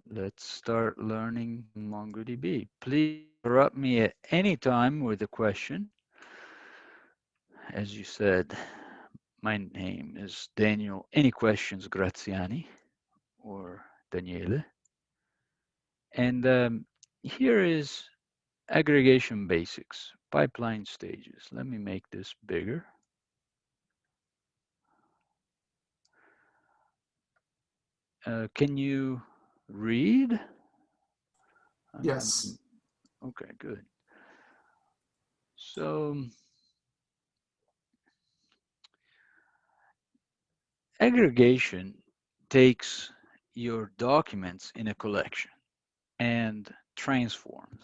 Let's start learning MongoDB. Please interrupt me at any time with a question. As you said, my name is Daniel. Any questions, Graziani or Daniele? And here is aggregation basics, pipeline stages. Let me make this bigger. Can you read? Yes. Okay, good. So aggregation takes your documents in a collection and transforms.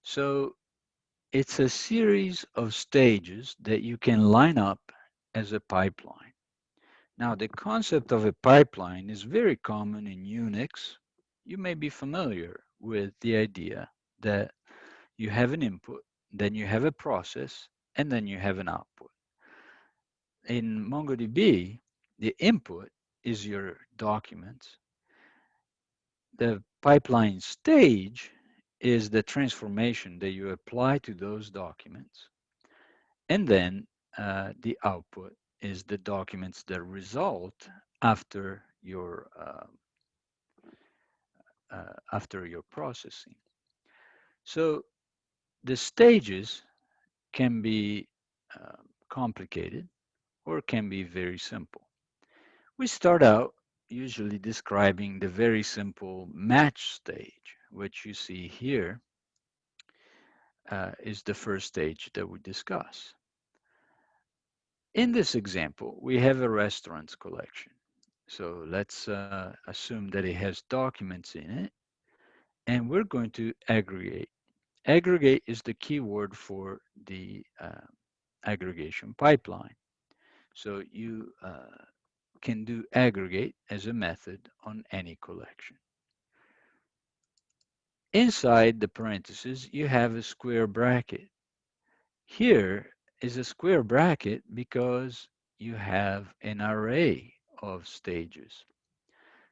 So it's a series of stages that you can line up as a pipeline. Now, the concept of a pipeline is very common in Unix. You may be familiar with the idea that you have an input, then you have a process, and then you have an output. In MongoDB, the input is your documents. The pipeline stage is the transformation that you apply to those documents. And then the output is the documents that result after after your processing. So the stages can be uh, complicated or can be very simple. We start out usually describing the very simple match stage, which you see here is the first stage that we discuss. In this example, we have a restaurants collection. So let's assume that it has documents in it, and we're going to aggregate. Aggregate is the keyword for the aggregation pipeline. So you can do aggregate as a method on any collection. Inside the parentheses, you have a square bracket. Here is a square bracket because you have an array of stages.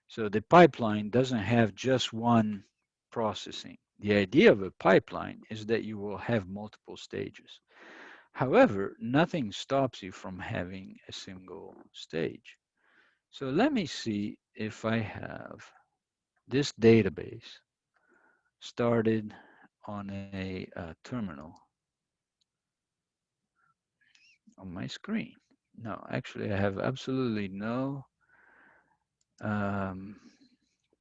So the pipeline doesn't have just one processing. The idea of a pipeline is that you will have multiple stages. However, nothing stops you from having a single stage. So let me see if I have this database started on a terminal on my screen. No, actually, I have absolutely no um,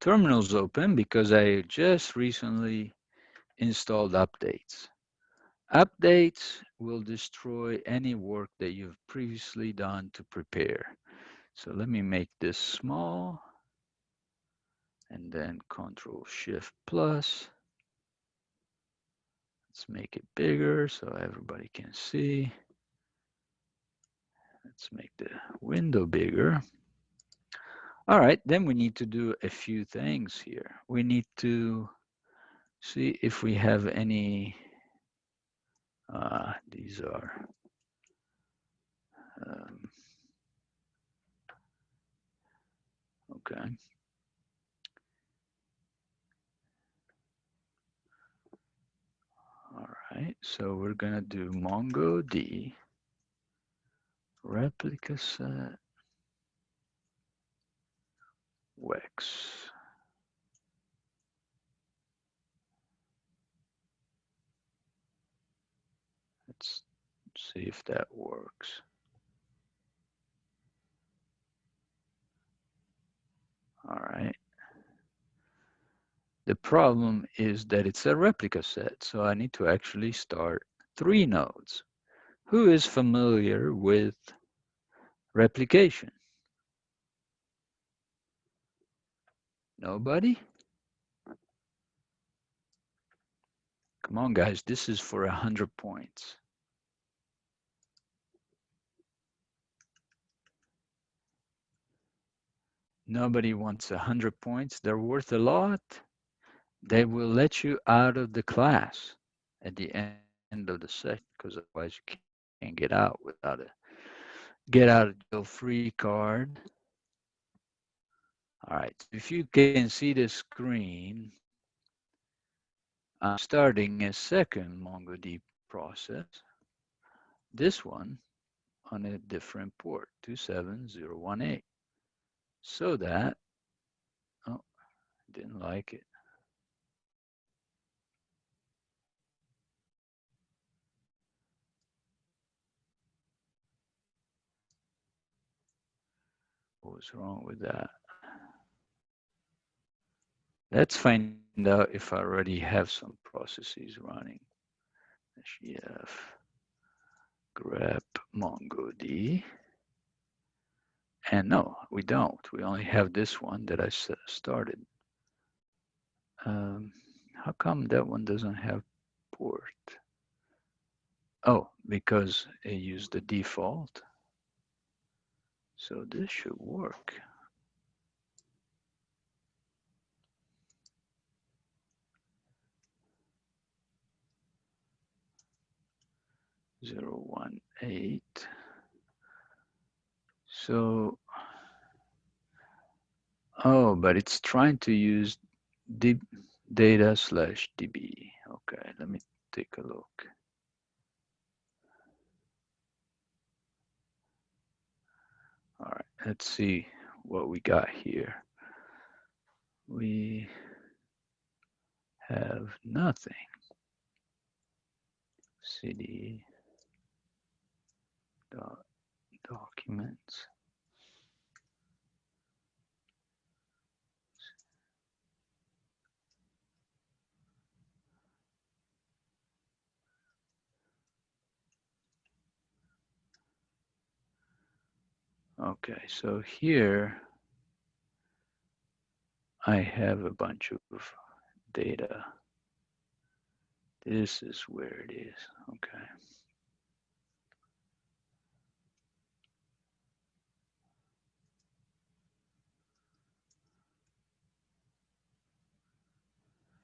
terminals open because I just recently installed updates. Updates will destroy any work that you've previously done to prepare. So let me make this small and then Control Shift Plus. Let's make it bigger so everybody can see. Let's make the window bigger. All right, then we need to do a few things here. We need to see if we have any, these are, um, okay. All right, so we're gonna do MongoD replica set Wex. Let's see if that works. All right. The problem is that it's a replica set, so I need to actually start 3 nodes. Who is familiar with replication? Nobody? Come on, guys, this is for 100 points. Nobody wants 100 points. They're worth a lot. They will let you out of the class at the end of the session because otherwise you can't get out without a get out of jail free card. All right. All right, if you can see the screen, I'm starting a second MongoDB process, this one on a different port, 27018, so that, oh, didn't like it. What was wrong with that? Let's find out if I already have some processes running. Chef grep MongoDB. And no, we don't. We only have this one that I started. How come that one doesn't have port? Oh, because it used the default. So this should work. Zero one eight. So, oh, but it's trying to use data/db. Okay, let me take a look. All right, let's see what we got here. We have nothing. CD documents. Okay, so here I have a bunch of data. This is where it is. Okay.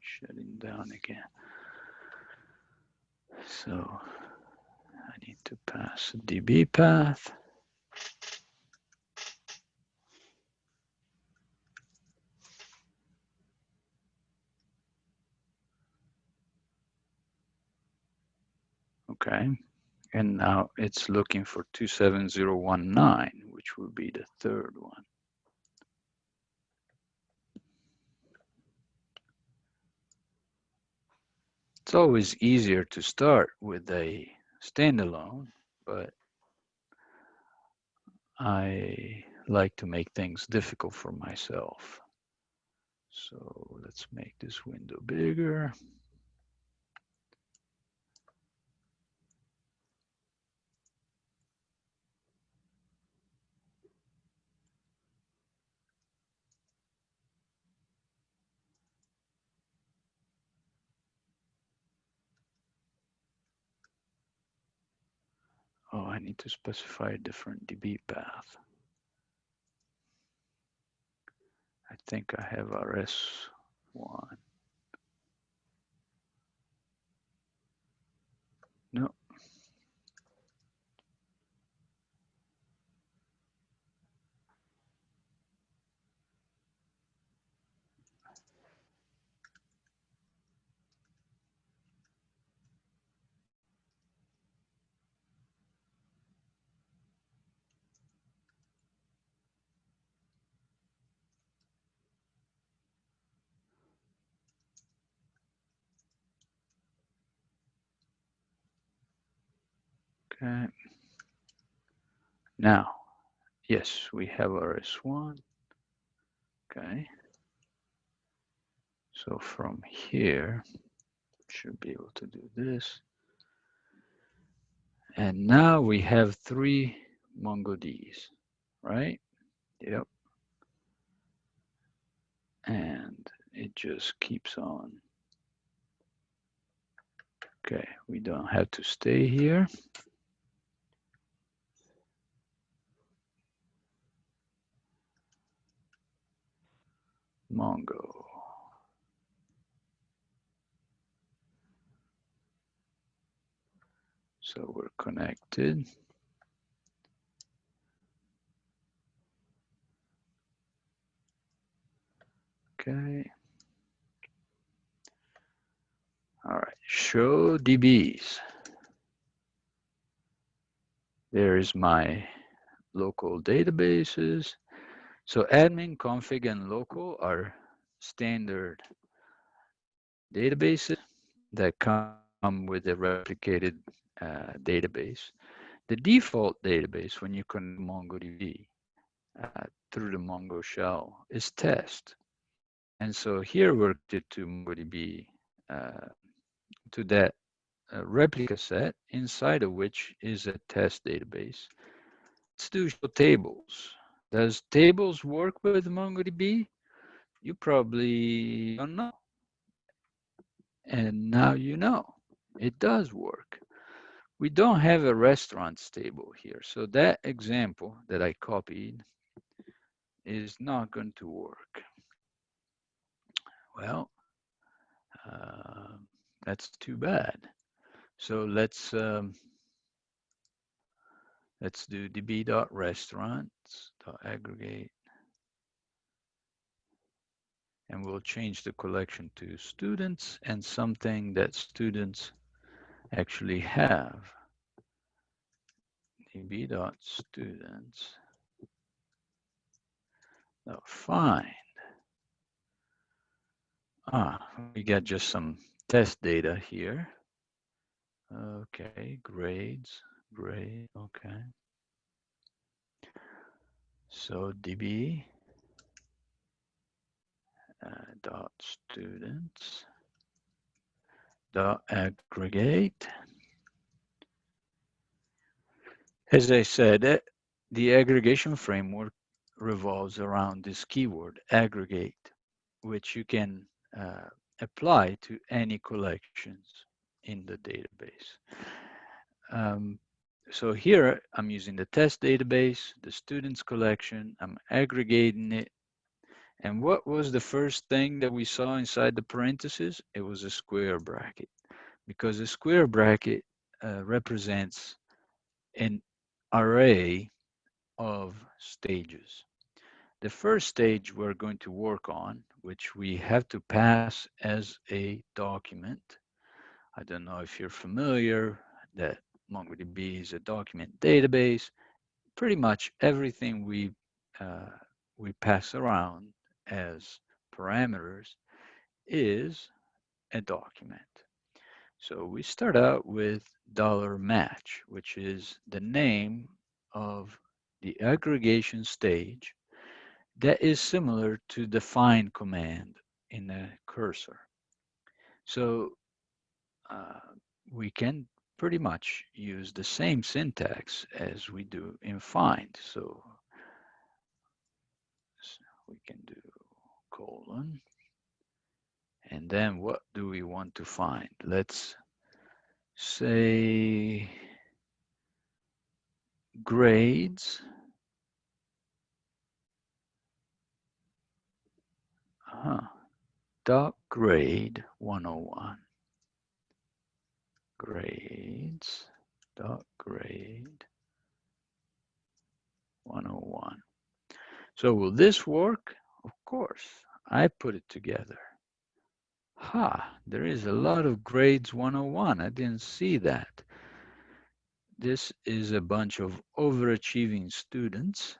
Shutting down again. So I need to pass a DB path. Okay. And now it's looking for 27019, which will be the third one. It's always easier to start with a standalone, but I like to make things difficult for myself. So let's make this window bigger. Oh, I need to specify a different DB path. I think I have RS1. No. Okay. Now, yes, we have RS1. Okay. So from here, should be able to do this. And now we have 3 MongoDBs, right? Yep. And it just keeps on. Okay, we don't have to stay here. Mongo. So we're connected. Okay. All right. Show DBs. There's my local databases. So admin, config, and local are standard databases that come with a replicated database. The default database when you connect MongoDB through the Mongo shell is test. And so here we're connected to MongoDB, uh, to that replica set, inside of which is a test database. Let's do show tables. Does tables work with MongoDB? You probably don't know. And now you know. It does work. We don't have a restaurants table here. So that example that I copied is not going to work. Well, uh, that's too bad. So let's do db.restaurants.aggregate, and we'll change the collection to students and something that students actually have. db.students. Oh, fine. We got just some test data here. Okay, grades, grade, okay. So db dot students dot aggregate. As I said, the aggregation framework revolves around this keyword, aggregate, which you can apply to any collections in the database. Um, so here I'm using the test database, the students collection, I'm aggregating it. And what was the first thing that we saw inside the parentheses? It was a square bracket, because a square bracket represents an array of stages. The first stage we're going to work on, which we have to pass as a document. I don't know if you're familiar that MongoDB is a document database. Pretty much everything uh, we pass around as parameters is a document. So we start out with $match, which is the name of the aggregation stage that is similar to the find command in the cursor. So uh, we can pretty much use the same syntax as we do in find. So we can do colon, and then what do we want to find? Let's say grades. Dot grade 101. Grades dot grade 101. So will this work? Of course, I put it together. There is a lot of grades 101. I didn't see that. This is a bunch of overachieving students.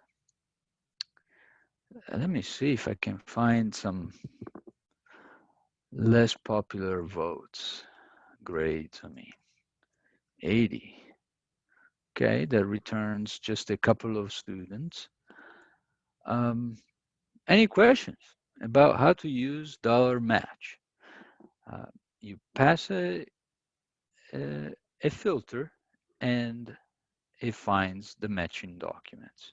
Let me see if I can find some less popular votes. Grades, 80. Okay, that returns just a couple of students. Any questions about how to use $match? You pass a filter and it finds the matching documents.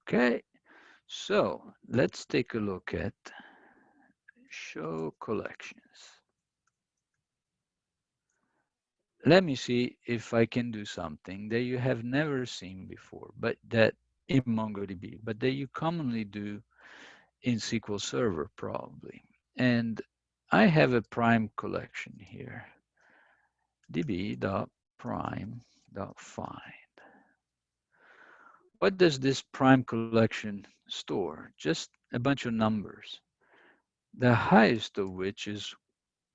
Okay, so let's take a look at show collections. Let me see if I can do something that you have never seen before, but that in MongoDB, but that you commonly do in SQL Server probably. And I have a prime collection here, db.prime.find. what does this prime collection store? Just a bunch of numbers, the highest of which is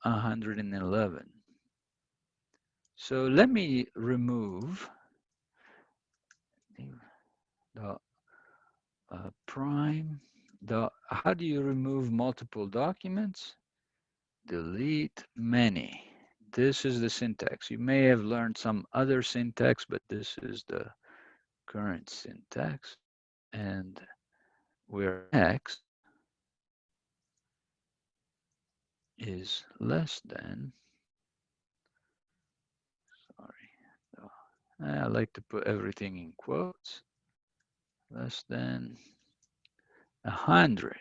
111. So let me remove the prime. How do you remove multiple documents? Delete many. This is the syntax. You may have learned some other syntax, but this is the current syntax. And where x is less than, sorry, I like to put everything in quotes, less than 100.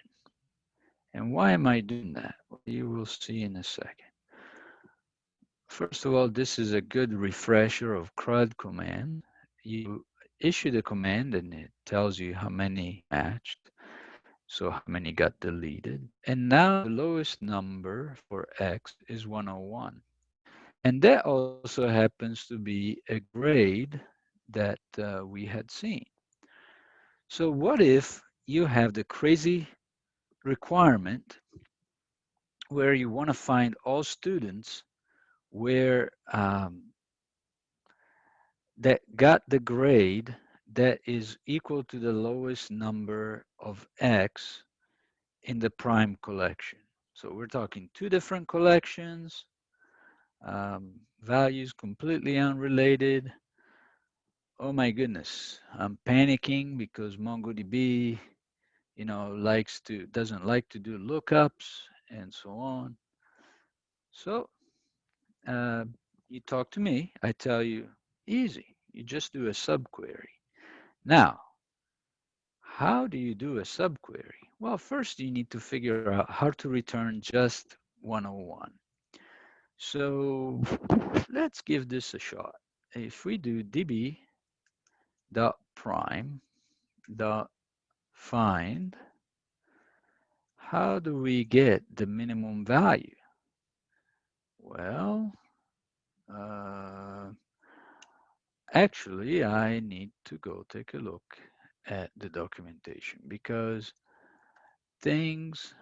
And why am I doing that? Well, you will see in a second. First of all, this is a good refresher of CRUD command. You issue the command and it tells you how many matched, so how many got deleted. And now the lowest number for X is 101. And that also happens to be a grade that we had seen. So what if you have the crazy requirement where you want to find all students where that got the grade that is equal to the lowest number of X in the prime collection. So we're talking two different collections, values completely unrelated. Oh my goodness, I'm panicking because MongoDB, doesn't like to do lookups and so on. So you talk to me, I tell you, easy. You just do a subquery. Now, how do you do a subquery? Well, first you need to figure out how to return just 101. So let's give this a shot. If we do db.prime.find, how do we get the minimum value? Well, actually, I need to go take a look at the documentation because things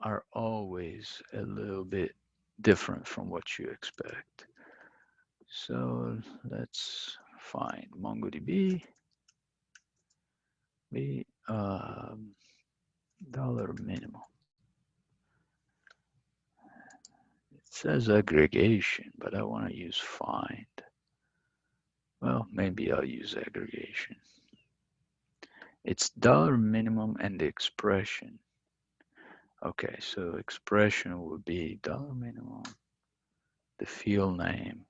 are always a little bit different from what you expect. So let's find MongoDB, dollar minimum. It says aggregation, but I want to use find. Well, maybe I'll use aggregation. It's dollar minimum and the expression. Okay, so expression would be dollar minimum, the field name.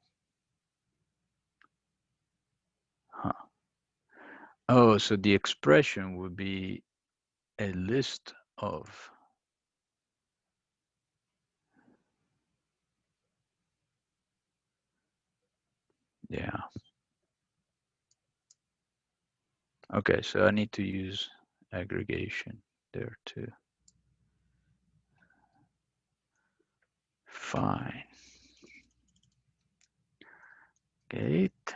Huh. Oh, so the expression would be a list of, yeah. Okay, so I need to use aggregation there too. Fine. Gate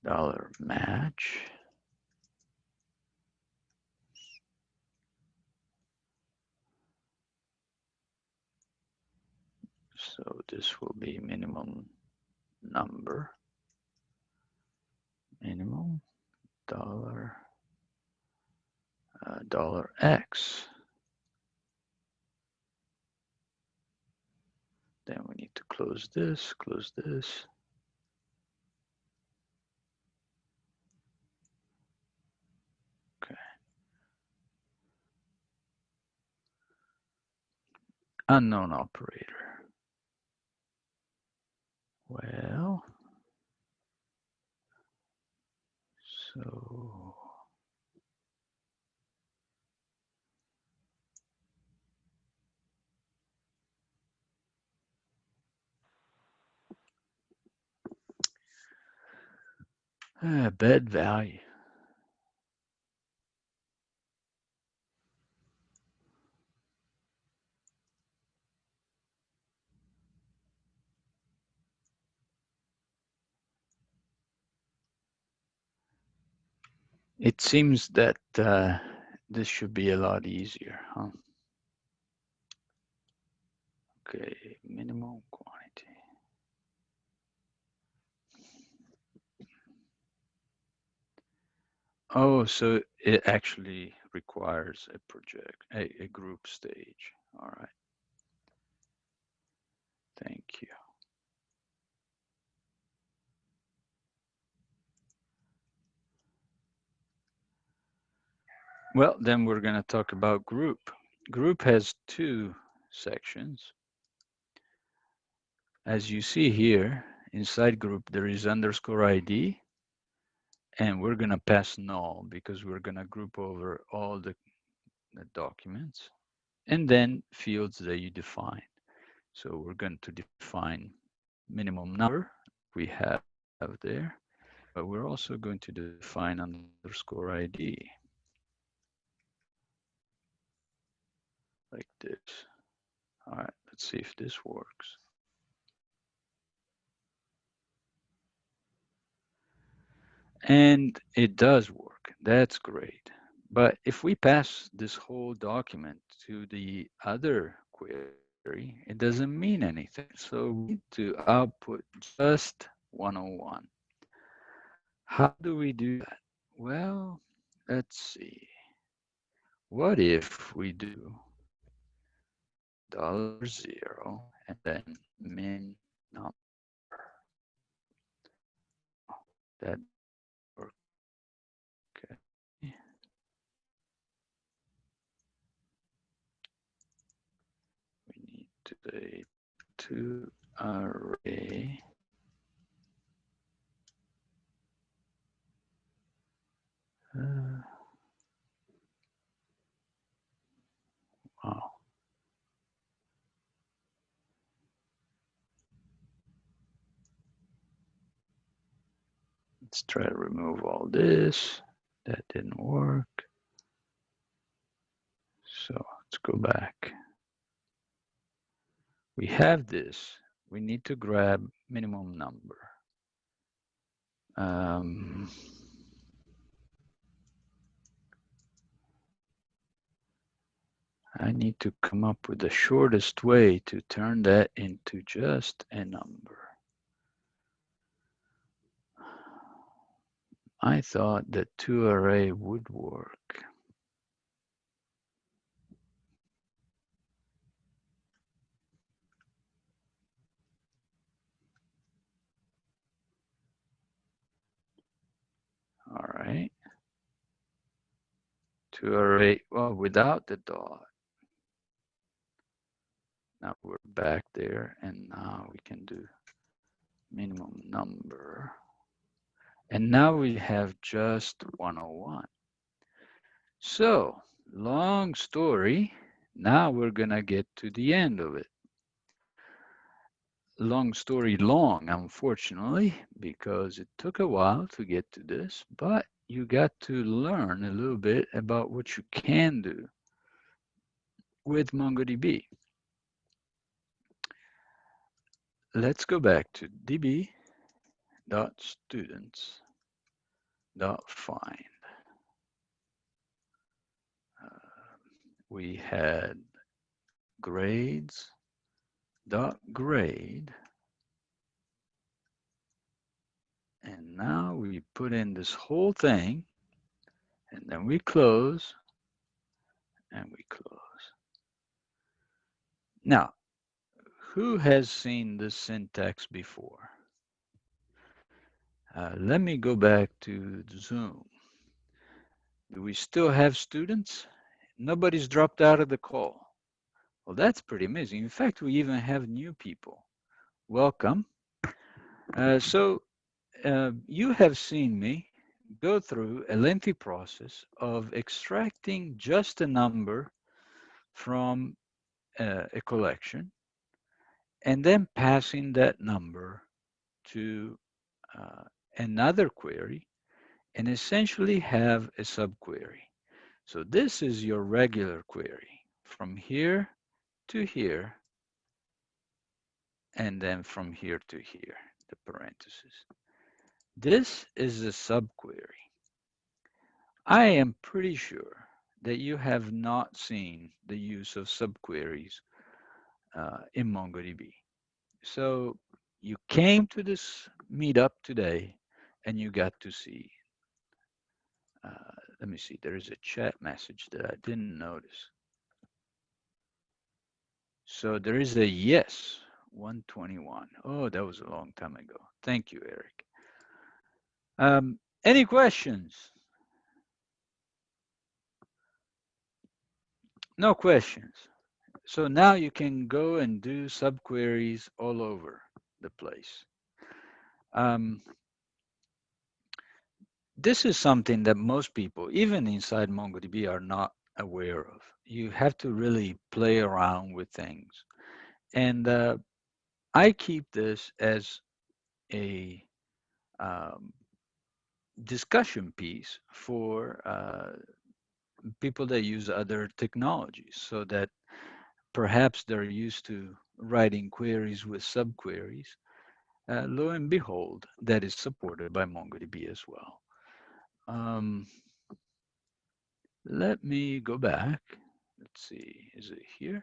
dollar match. So this will be minimum number, minimum dollar dollar X. Then we need to close this, close this. Okay. Unknown operator. Well, so bad value. It seems that this should be a lot easier, huh? Okay, minimum quantity. Oh, so it actually requires a project, a group stage. All right, thank you. Well, then we're going to talk about group. Group has two sections. As you see here, inside group, there is underscore ID, and we're going to pass null because we're going to group over all the documents, and then fields that you define. So we're going to define minimum number we have there, but we're also going to define underscore ID like this. All right, let's see if this works. And it does work. That's great. But if we pass this whole document to the other query, it doesn't mean anything. So we need to output just 101. How do we do that? Well, let's see. What if we do $0 and then min number? That work. Okay. We need to say to array. Wow. Let's try to remove all this. That didn't work. So let's go back. We have this. We need to grab minimum number. Um, I need to come up with the shortest way to turn that into just a number. I thought that toArray would work. All right. toArray, well, without the dot. Now we're back there, and now we can do minimum number. And now we have just 101. So, long story, now we're gonna get to the end of it. Long story long, unfortunately, because it took a while to get to this, but you got to learn a little bit about what you can do with MongoDB. Let's go back to db.students.find. We had grades.grade, and now we put in this whole thing, and then we close, and we close. Now, who has seen this syntax before? Let me go back to Zoom. Do we still have students? Nobody's dropped out of the call. Well, that's pretty amazing. In fact, we even have new people. Welcome. You have seen me go through a lengthy process of extracting just a number from a collection and then passing that number to another query and essentially have a subquery. So this is your regular query from here to here, and then from here to here, the parentheses. This is a subquery. I am pretty sure that you have not seen the use of subqueries in MongoDB. So you came to this meetup today and you got to see. Let me see, there is a chat message that I didn't notice. So there is a yes, 121. Oh, that was a long time ago. Thank you, Eric. Any questions? No questions. So now you can go and do subqueries all over the place. Um, this is something that most people, even inside MongoDB, are not aware of. You have to really play around with things. And I keep this as a um, discussion piece for people that use other technologies so that perhaps they're used to writing queries with subqueries. Lo and behold, that is supported by MongoDB as well. Um, let me go back. Let's see, is it here?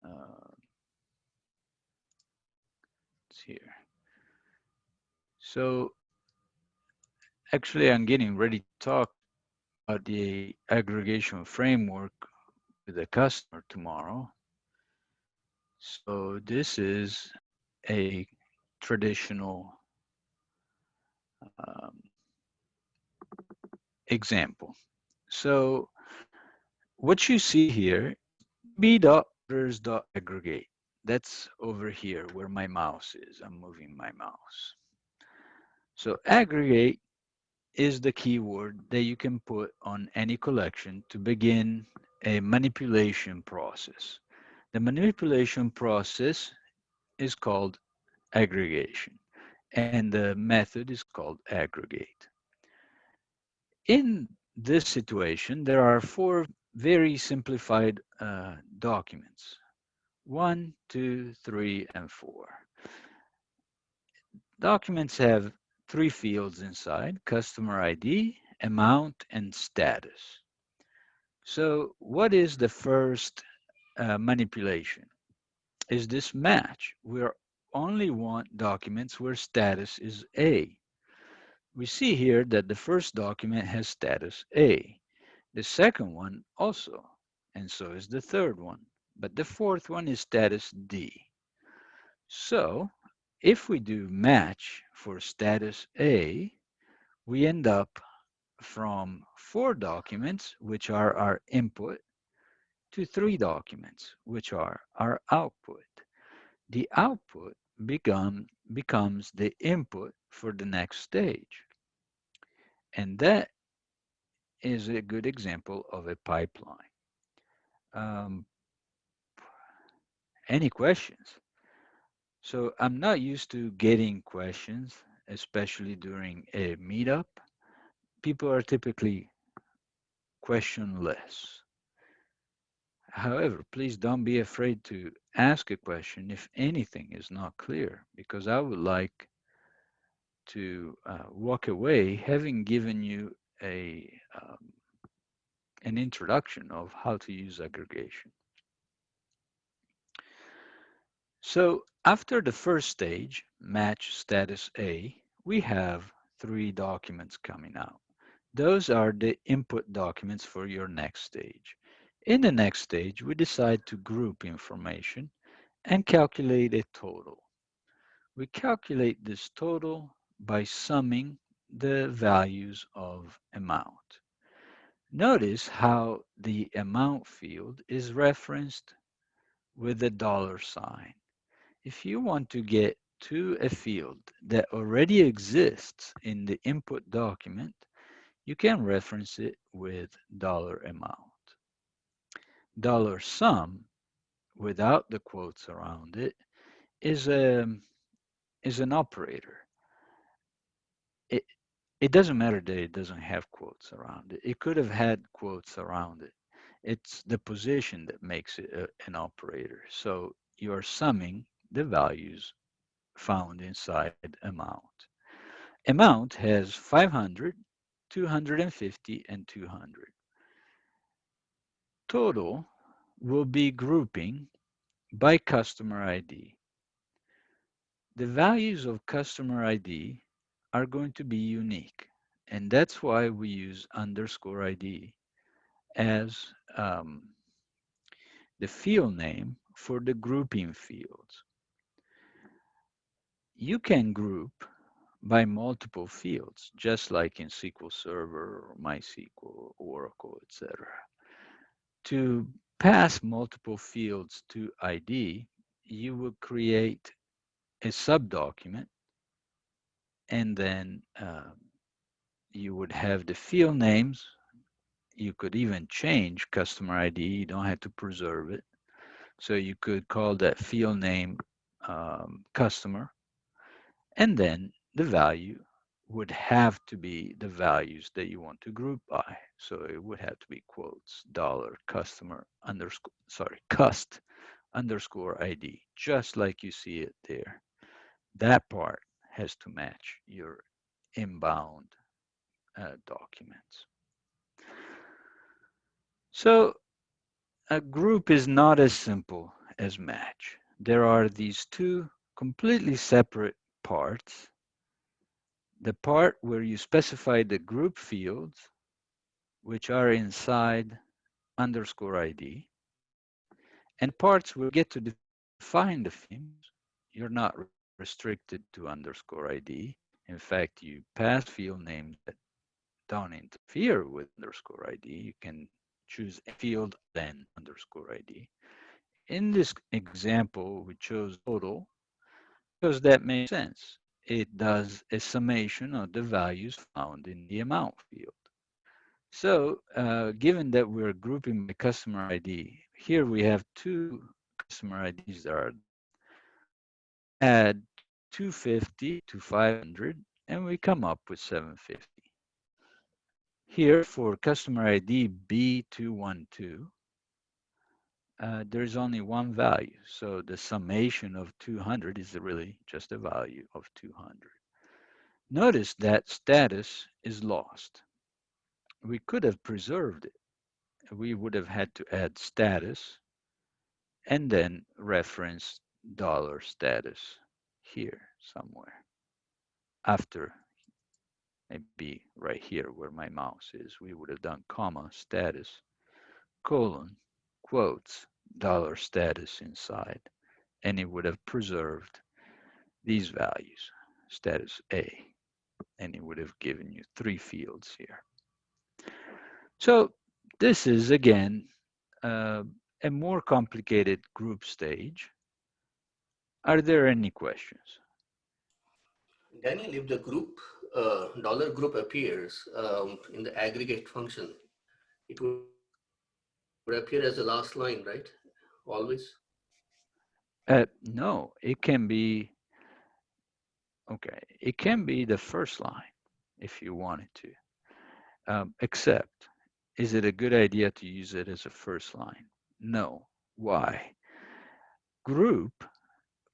Uh, it's here. So actually, I'm getting ready to talk about the aggregation framework with a customer tomorrow. So this is a traditional um, example. So what you see here, db.orders.aggregate. That's over here where my mouse is. I'm moving my mouse. So aggregate is the keyword that you can put on any collection to begin a manipulation process. The manipulation process is called aggregation, and the method is called aggregate. In this situation, there are four very simplified documents: one, two, three, and four. Documents have three fields inside: customer ID, amount, and status. So what is the first manipulation? Is this match? We only want documents where status is A. We see here that the first document has status A. The second one also, and so is the third one. But the fourth one is status D. So if we do match for status A, we end up from four documents, which are our input, to three documents, which are our output. The output becomes the input for the next stage. And that is a good example of a pipeline. Um, any questions? So I'm not used to getting questions, especially during a meetup. People are typically questionless. However, please don't be afraid to ask a question if anything is not clear, because I would like to walk away having given you an introduction of how to use aggregation. So after the first stage, match status A, we have three documents coming out. Those are the input documents for your next stage. In the next stage, we decide to group information and calculate a total. We calculate this total by summing the values of amount. Notice how the amount field is referenced with a dollar sign. If you want to get to a field that already exists in the input document, you can reference it with dollar amount. Dollar sum, without the quotes around it, is an operator. It, it doesn't matter that it doesn't have quotes around it. It could have had quotes around it. It's the position that makes it an operator. So you're summing the values found inside amount. Amount has 500 250, and 200. Total will be grouping by customer ID. The values of customer ID are going to be unique, and that's why we use underscore ID as the field name for the grouping fields. You can group by multiple fields, just like in SQL Server or MySQL, Oracle, etc. To pass multiple fields to ID, you will create a subdocument, and then you would have the field names. You could even change customer ID. You don't have to preserve it. So you could call that field name customer, and then the value would have to be the values that you want to group by. So it would have to be quotes, dollar, customer, underscore, sorry, cust, underscore ID, just like you see it there. That part has to match your inbound documents. So a group is not as simple as match. There are these two completely separate parts. The part where you specify the group fields, which are inside underscore ID, and the parts where you get to define the field names. You're not restricted to underscore ID. In fact, you pass field names that don't interfere with underscore ID. You can choose a field other than underscore ID. In this example, we chose total because that makes sense. It does a summation of the values found in the amount field. So, given that we're grouping by customer ID, here we have two customer IDs that are there. We add 250 to 500, and we come up with 750. Here for customer ID B212, there's only one value. So the summation of 200 is really just a value of 200. Notice that status is lost. We could have preserved it. We would have had to add status and then reference dollar status here somewhere after, maybe right here where my mouse is. We would have done comma status colon quotes dollar status inside, and it would have preserved these values, status A, and it would have given you three fields here. So this is again uh, a more complicated group stage. Are there any questions? Daniel, if the group dollar group appears in the aggregate function, it would appear as the last line, right? Always. No, it can be, okay, it can be the first line if you wanted to, except, is it a good idea to use it as a first line? No. Why? Group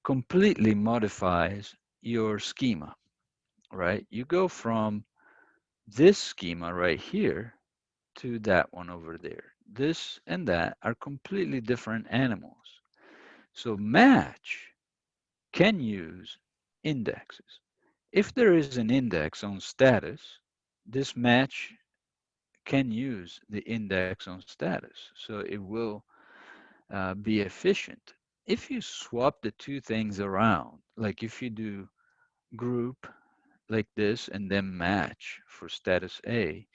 completely modifies your schema, right? You go from this schema right here to that one over there. This and that are completely different animals. So match can use indexes. If there is an index on status, this match can use the index on status. So it will be efficient. If you swap the two things around, like if you do group like this and then match for status A,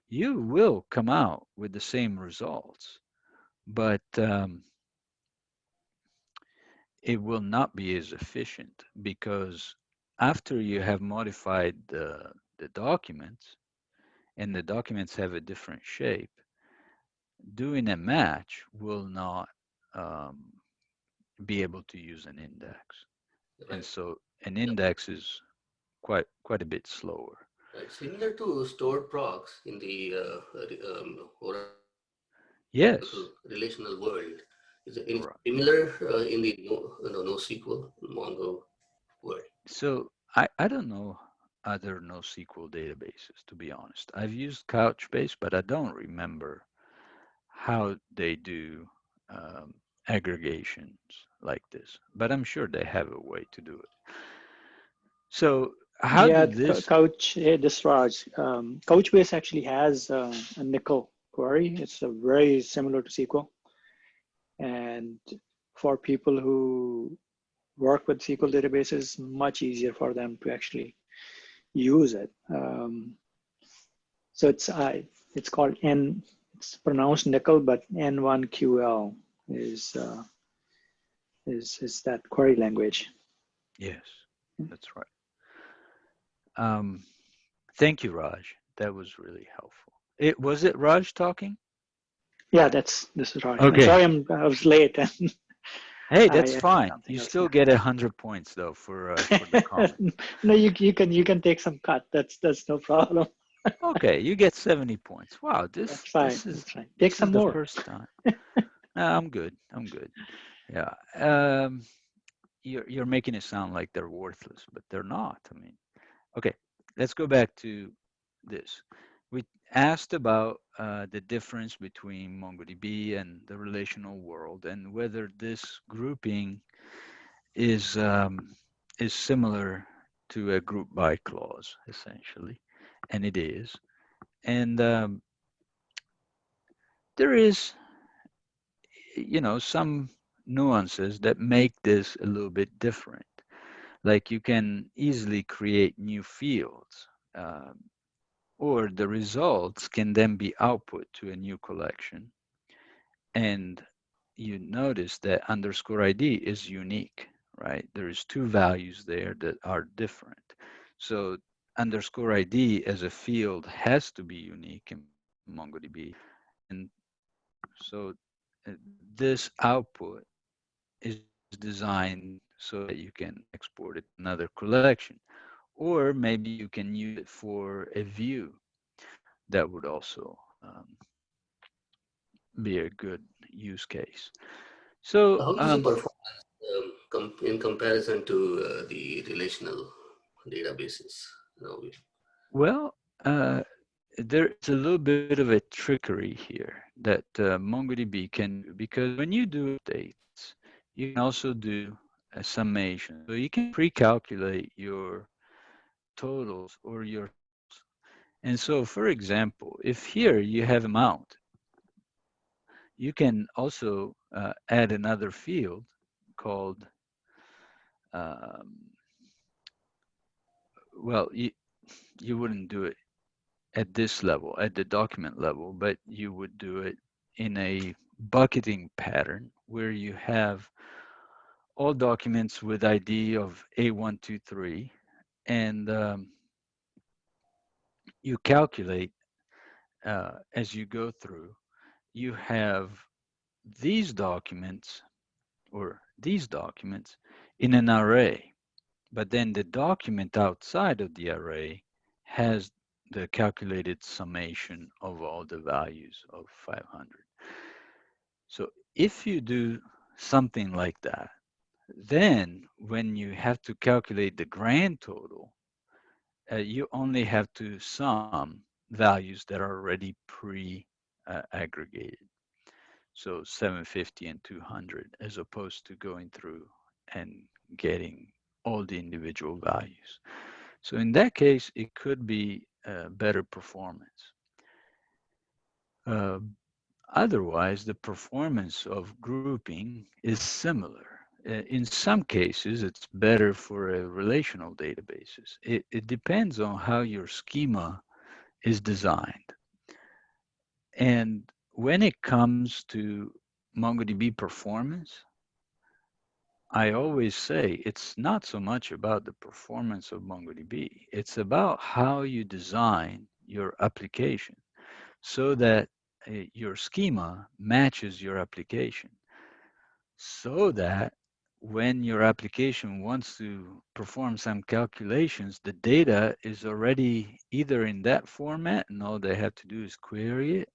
you will come out with the same results, but it will not be as efficient because after you have modified the documents and the documents have a different shape, doing a match will not um, be able to use an index. And Right. so an Yep. index is quite a bit slower. Right. Similar to stored procs in the Oracle relational Yes, world. Is there anything similar right. in the NoSQL Mongo world? So I don't know other NoSQL databases, to be honest. I've used Couchbase, but I don't remember how they do um, aggregations like this. But I'm sure they have a way to do it. So, how Yeah, do this? Couch, hey, this Raj. Couchbase actually has a nickel query. It's very similar to SQL. And for people who work with SQL databases, much easier for them to actually use it. So it's called N. It's pronounced nickel, but N1QL is is that query language. Yes, that's right. Um, Thank you, Raj. That was really helpful. It was it Raj talking? Yeah, this is Raj. I'm Okay. sorry, I was late and Hey, I that's had fine. something You else. still get 100 points though for the Yeah. comment. No, you can take some cut. That's no problem. Okay, you get 70 points. Wow, That's fine. That's fine. Take this is some the more. first time. No, I'm good. I'm good. Yeah. You're making it sound like they're worthless, but they're not. I mean, okay, let's go back to this. We asked about the difference between MongoDB and the relational world, and whether this grouping is um, is similar to a group by clause, essentially, and it is. And there is, some nuances that make this a little bit different. Like you can easily create new fields, or the results can then be output to a new collection. And you notice that underscore ID is unique, right? There's two values there that are different. So underscore ID as a field has to be unique in MongoDB. And so this output is designed so that you can export it to another collection. Or maybe you can use it for a view. That would also be a good use case. So, How is the performance in comparison to the relational databases? You know, well, there is a little bit of a trickery here that MongoDB can do, because when you do updates, you can also do a summation. So you can pre-calculate your totals or your sums. And so, for example, if here you have amount, you can also add another field called, um, well, you wouldn't do it at this level, at the document level, but you would do it in a bucketing pattern where you have all documents with ID of A123, and you calculate as you go through. You have these documents or these documents in an array, but then the document outside of the array has the calculated summation of all the values of 500. So if you do something like that, then when you have to calculate the grand total, you only have to sum values that are already pre-aggregated. So 750 and 200, as opposed to going through and getting all the individual values. So in that case, it could be better performance. Uh, Otherwise, the performance of grouping is similar. In some cases, it's better for a relational databases. It depends on how your schema is designed. And when it comes to MongoDB performance, I always say it's not so much about the performance of MongoDB. It's about how you design your application so that your schema matches your application, so that when your application wants to perform some calculations, the data is already either in that format and all they have to do is query it,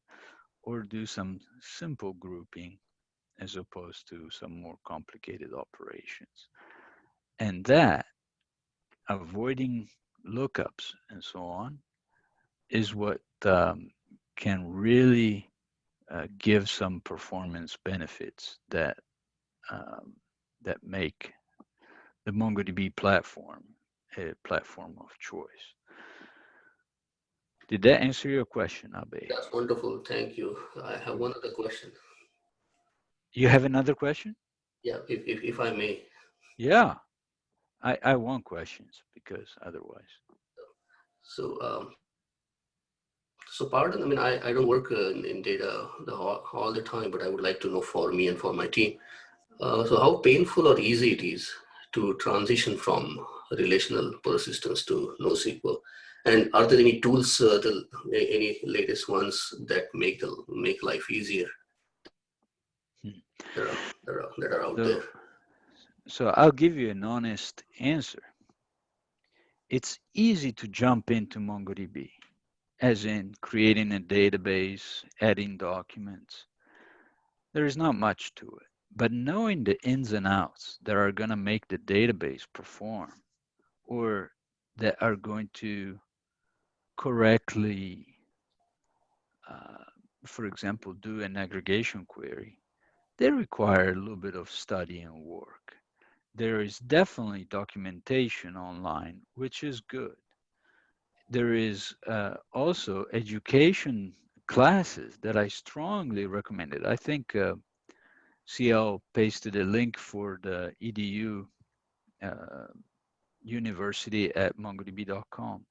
or do some simple grouping as opposed to some more complicated operations. And that, avoiding lookups and so on is what can really give some performance benefits um, that make the MongoDB platform a platform of choice. Did that answer your question, Abe? That's wonderful. Thank you. I have one other question. You have another question? Yeah, if I may. Yeah, I want questions because otherwise. So, so pardon, I mean, I don't work in data all the time, but I would like to know for me and for my team. So how painful or easy it is to transition from relational persistence to NoSQL? And are there any tools, any latest ones that make life easier Hmm. that are out there? So, so I'll give you an honest answer. It's easy to jump into MongoDB, as in creating a database, adding documents. There is not much to it. But knowing the ins and outs that are going to make the database perform or that are going to correctly, uh, for example, do an aggregation query, they require a little bit of study and work. There is definitely documentation online, which is good. There is also education classes that I strongly recommended. I think CL pasted a link for the EDU uh, university at mongodb.com.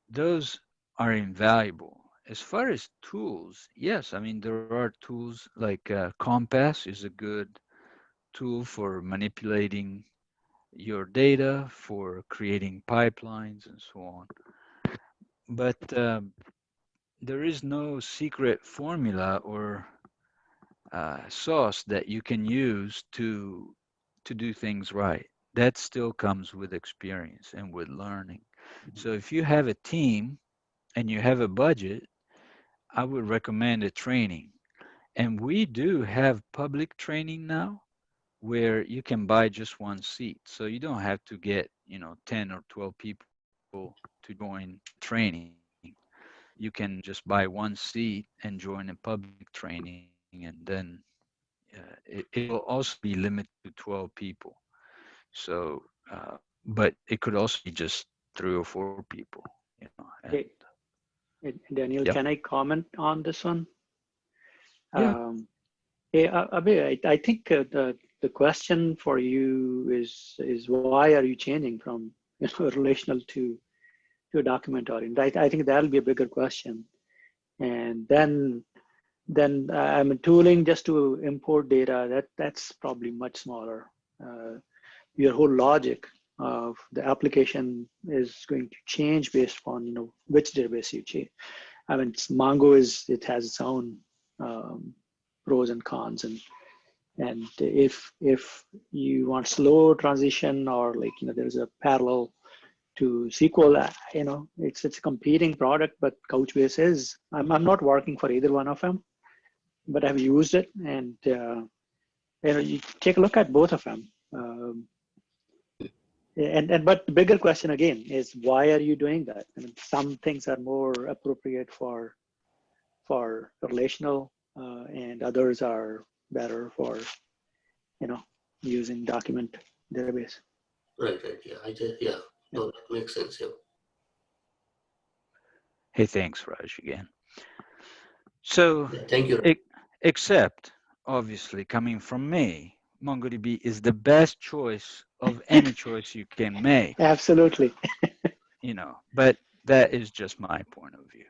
Those are invaluable. As far as tools, yes, I mean, there are tools like Compass is a good tool for manipulating your data, for creating pipelines, and so on. But there is no secret formula or sauce that you can use to do things right. That still comes with experience and with learning. So if you have a team and you have a budget, I would recommend a training. And we do have public training now where you can buy just one seat. So you don't have to get, 10 or 12 people to join the training. You can just buy one seat and join a public training, and then it will also be limited to 12 people. So, but it could also be just 3 or 4 people. And Hey, Daniel, yep, can I comment on this one? yeah, Um, Hey, Abhay, I think the question for you is why are you changing from relational to a document oriented? I think that'll be a bigger question. And then I'm tooling just to import data. That's probably much smaller. Uh, your whole logic of the application is going to change based upon which database you change. I mean, Mongo it has its own pros and cons, and if you want slow transition or like there's a parallel to SQL, it's a competing product, but Couchbase is. I'm not working for either one of them, but I've used it, and you take a look at both of them. And but the bigger question again is why are you doing that? I mean, some things are more appropriate for relational, and others are better for you know using document database. Right. Yeah. Yeah. Yeah. No, that makes sense. Yeah. hey, thanks, Raj, again. So, Yeah. Thank you. e- except obviously coming from me, MongoDB is the best choice of any choice you can make, Absolutely. but that is just my point of view.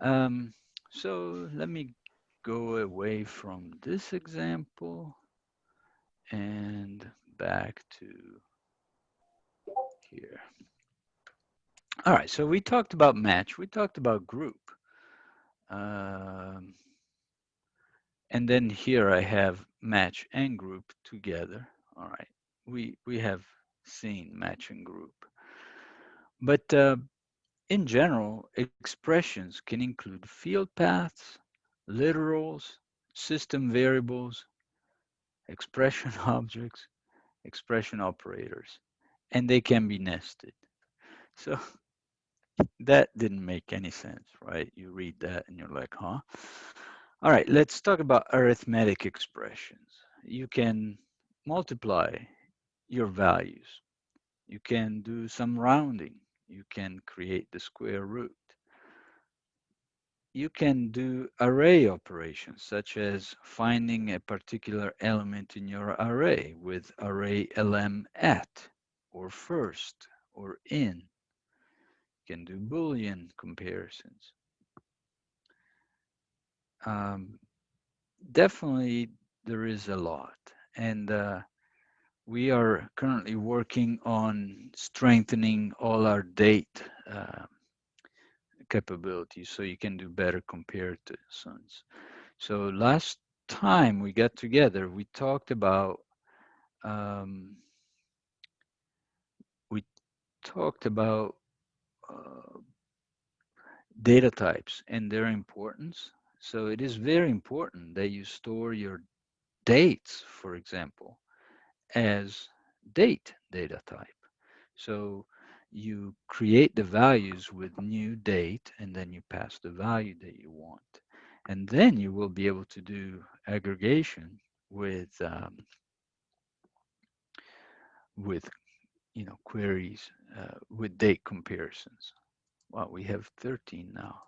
Um, so let me go away from this example and back to here. All right, so we talked about match, we talked about group. Um, and then here I have match and group together. All right, we have seen match and group. But in general, expressions can include field paths, literals, system variables, expression objects, expression operators. and they can be nested. So that didn't make any sense, right? You read that and you're like, huh? All right, let's talk about arithmetic expressions. You can multiply your values. You can do some rounding. You can create the square root. You can do array operations, such as finding a particular element in your array with array lm at, or first, or in. You can do Boolean comparisons. Um, Definitely, there is a lot. And we are currently working on strengthening all our date capabilities so you can do better comparisons. So last time we got together, we talked about um, we talked about uh, data types and their importance. So it is very important that you store your dates, for example, as date data type. So you create the values with new date and then you pass the value that you want. And then you will be able to do aggregation with queries with date comparisons. Wow, we have 13 now.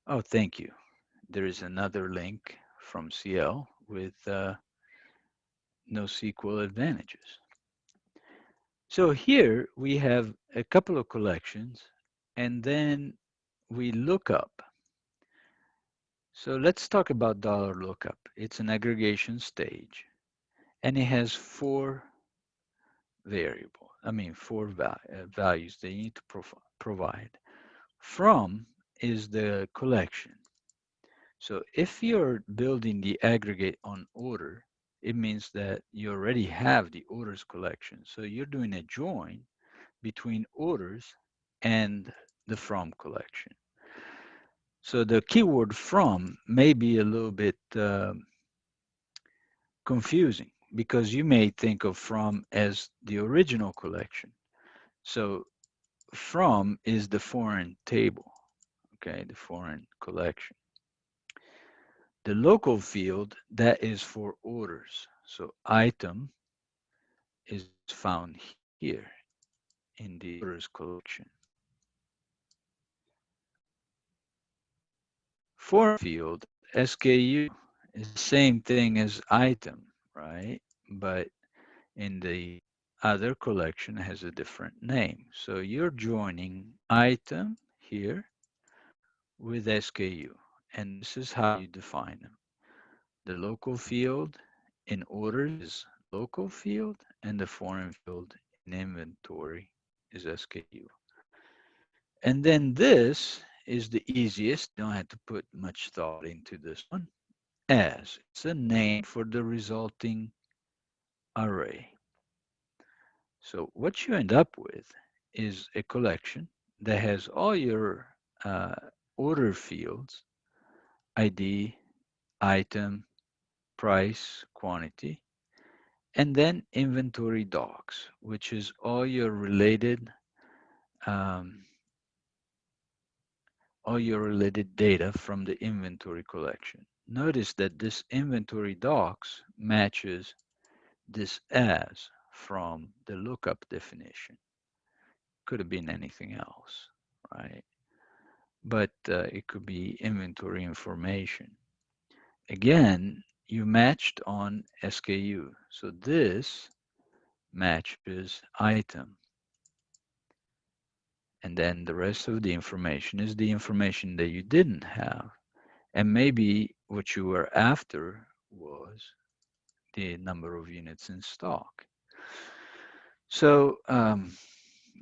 Oh, thank you. There is another link from CL with NoSQL advantages. So here we have a couple of collections, and then we look up. So let's talk about dollar lookup. It's an aggregation stage, and it has four values that you need to provide. From is the collection. So if you're building the aggregate on order, it means that you already have the orders collection. So you're doing a join between orders and the from collection. So the keyword from may be a little bit confusing because you may think of from as the original collection. So from is the foreign table, okay, the foreign collection. The local field, that is for orders. So item is found here in the orders collection. Foreign field, SKU, is the same thing as item, right? But in the other collection has a different name. So you're joining item here with SKU, and this is how you define them. The local field in orders is local field, and the foreign field in inventory is SKU. And then this is the easiest. You don't have to put much thought into this one. As it's a name for the resulting array. So what you end up with is a collection that has all your uh, order fields, ID, item, price, quantity, and then inventory docs, which is um, all your related data from the inventory collection. Notice that this inventory docs matches this as from the lookup definition. Could have been anything else, right? But it could be inventory information. Again, you matched on SKU. So this matches item. And then the rest of the information is the information that you didn't have. And maybe what you were after was the number of units in stock. So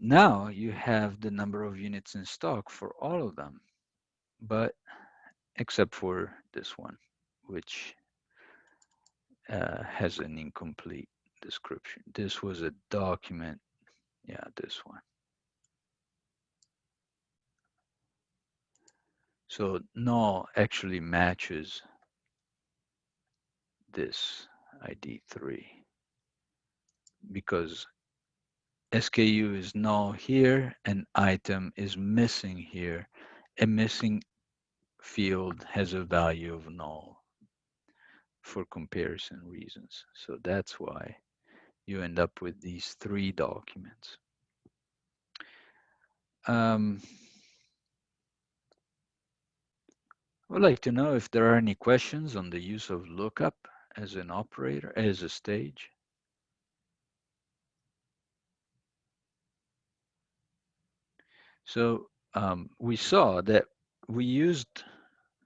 now you have the number of units in stock for all of them, but except for this one, which has an incomplete description. This was a document. Yeah, this one. So null actually matches this ID 3, because SKU is null here and item is missing here. A missing field has a value of null for comparison reasons. So that's why you end up with these three documents. Um, I would like to know if there are any questions on the use of lookup as an operator, as a stage. So we saw that we used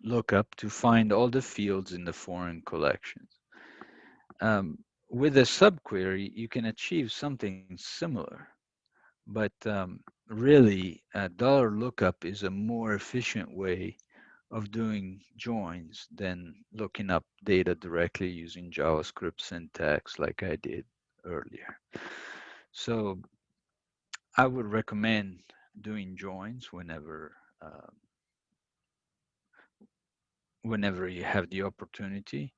lookup to find all the fields in the foreign collections. With a subquery, you can achieve something similar, but really, dollar lookup is a more efficient way of doing joins than looking up data directly using JavaScript syntax like I did earlier. So I would recommend doing joins whenever you have the opportunity.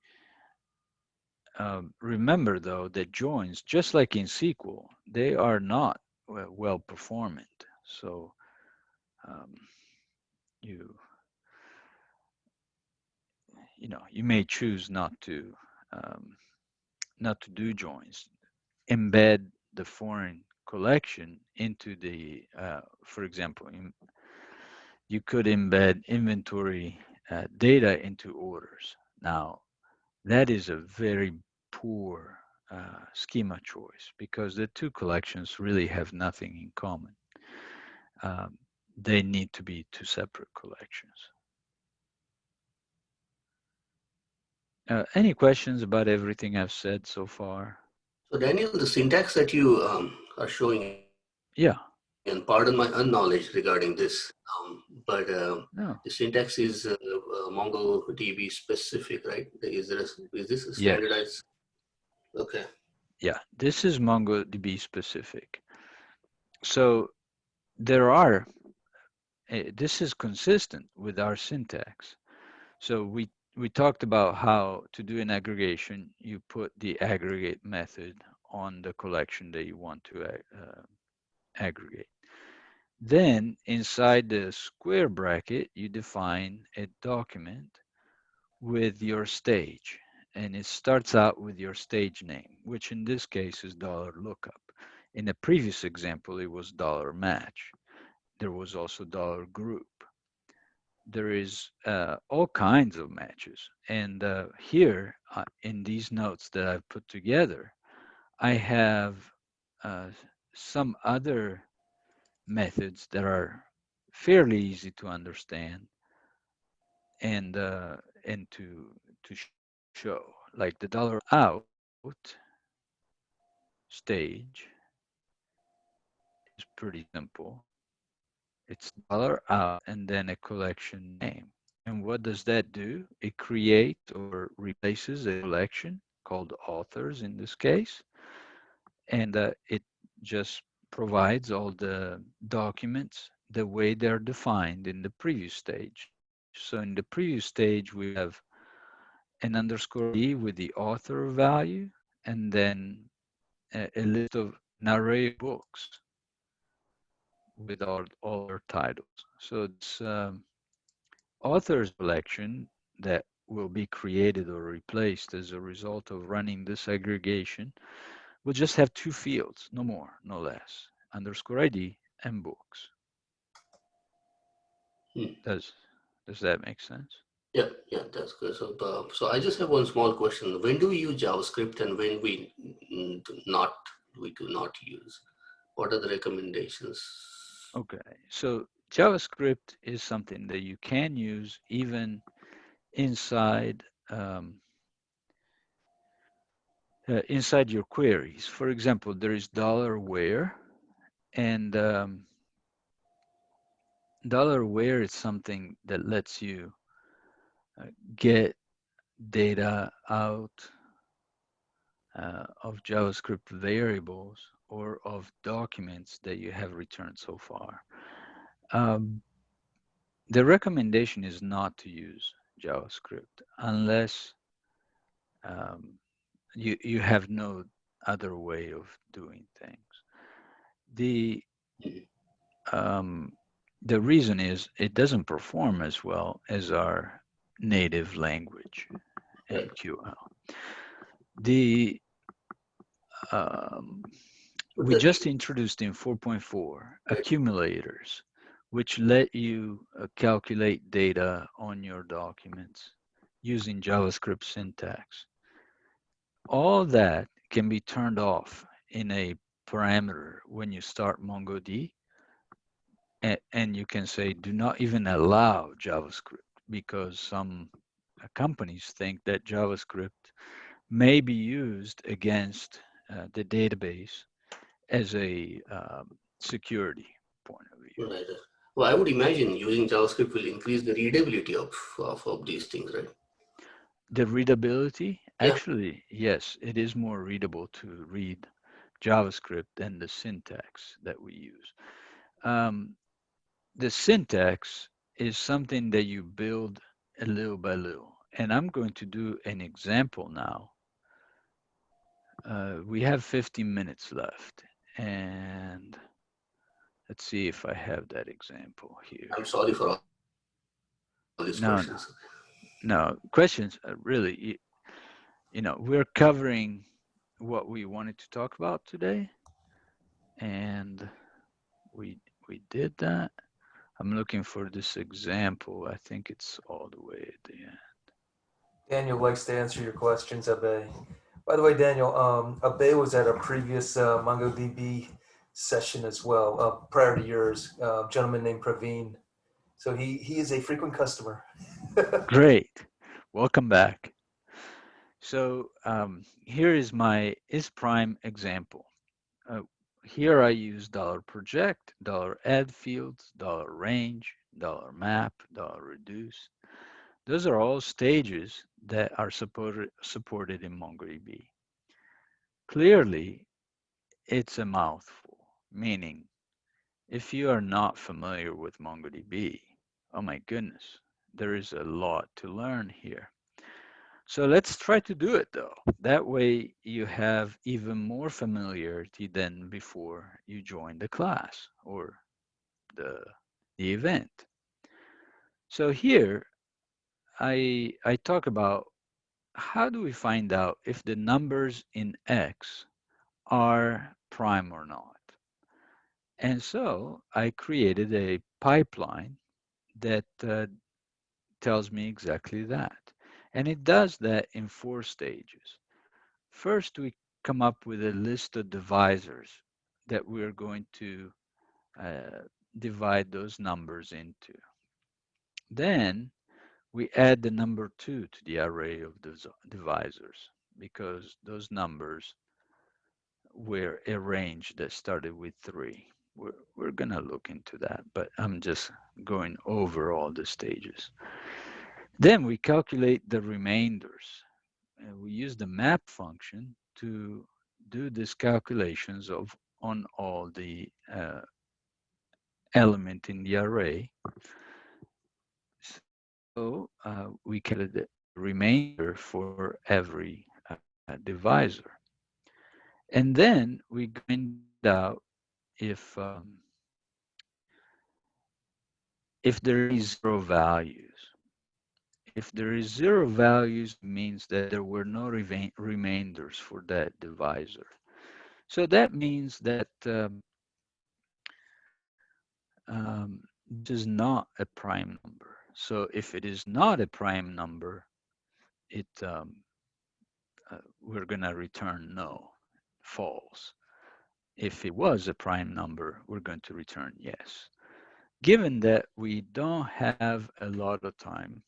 Remember though that joins, just like in SQL, they are not well performant. So um, you you may choose um, not to do joins. Embed the foreign collection into for example, you could embed inventory data into orders. Now, that is a very poor schema choice because the two collections really have nothing in common. Um, they need to be two separate collections. Any questions about everything I've said so far? So Daniel, the syntax that you are showing, and pardon my Yeah, unknowledge regarding this, but the syntax is no, MongoDB specific, right? Is this a standardized? yes, Okay. yeah, this is MongoDB specific. So there are, this is consistent with our syntax. So we talked about how to do an aggregation. You put the aggregate method on the collection that you want to aggregate. Then inside the square bracket, you define a document with your stage. And it starts out with your stage name, which in this case is $lookup. In the previous example, it was $match. There was also $group. There is all kinds of matches. And here in these notes that I've put together, I have uh, some other methods that are fairly easy to understand and to show, like the $out stage is pretty simple. It's $out and then a collection name. And what does that do? It creates or replaces a collection called authors in this case, and it just provides all the documents the way they're defined in the previous stage. So in the previous stage, we have an underscore ID with the author value, and then a list of an array of books with all their titles. So this authors collection that will be created or replaced as a result of running this aggregation will just have two fields, no more, no less, underscore ID and books. Hmm. Does does that make sense? Yeah, yeah, that's good. So I just have one small question. When do we use JavaScript and when we do not use? What are the recommendations? Okay, so JavaScript is something that you can use even inside inside your queries. For example, there is $where, and $where is something that lets you get data out of JavaScript variables or of documents that you have returned so far. Um, the recommendation is not to use JavaScript unless um, You have no other way of doing things. The Mhm. um, the reason is it doesn't perform as well as our native language, Right. MQL. The um, But we the just introduced in 4.4 right. accumulators, which let you calculate data on your documents using JavaScript syntax. All that can be turned off in a parameter when you start MongoDB, and you can say, do not even allow JavaScript, because some companies think that JavaScript may be used against the database as a security point of view. Right. Well, I would imagine using JavaScript will increase the readability of these things, right? The readability, Yeah. actually, yes, it is more readable to read JavaScript than the syntax that we use. Um, the syntax is something that you build a little by little. And I'm going to do an example now. We have 15 minutes left. And let's see if I have that example here. I'm sorry for all these questions. No, no, no. Questions, really, we're covering what we wanted to talk about today. And we we did that. I'm looking for this example. I think it's all the way at the end. Daniel likes to answer your questions, Abe. By the way, Daniel, Abe was at a previous MongoDB session as well, prior to yours, a gentleman named Praveen. So he is a frequent customer. Great. Welcome back. So here is my is prime example. Uh, Here I use $project, $add fields, $range, $map, $reduce. Those are all stages that are supported in MongoDB. Clearly, it's a mouthful, meaning if you are not familiar with MongoDB, oh my goodness, there is a lot to learn here. So let's try to do it though. That way you have even more familiarity than before you join the class or the, the event. So here I talk about how do we find out if the numbers in X are prime or not. And so I created a pipeline that tells me exactly that. And it does that in 4 stages. First, we come up with a list of divisors that we're going to uh, divide those numbers into. Then we add the number 2 to the array of those divisors because those numbers were a range that started with 3. We're going to look into that, but I'm just going over all the stages. Then we calculate the remainders. We use the map function to do these calculations of on all the element in the array. So we calculate the remainder for every divisor. And then we find out if if there is 0 values. If there is 0 values, it means that there were no remainders for that divisor. So that means that this is not a prime number. So if it is not a prime number, it we're going to return no, false. If it was a prime number, we're going to return yes. Given that we don't have a lot of time,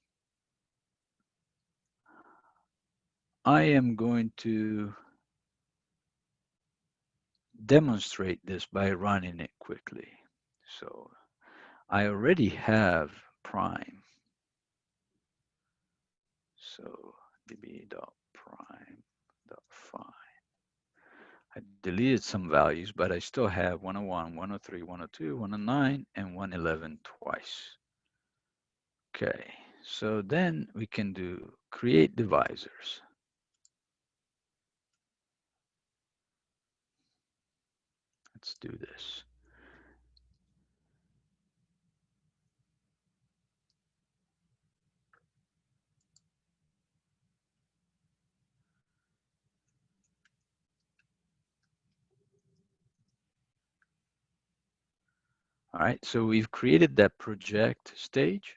I am going to demonstrate this by running it quickly. So I already have prime. So db.prime.find. I deleted some values, but I still have 101, 103, 102, 109, and 111 twice. Okay, so then we can do create divisors. Let's do this. All right, so we've created that project stage.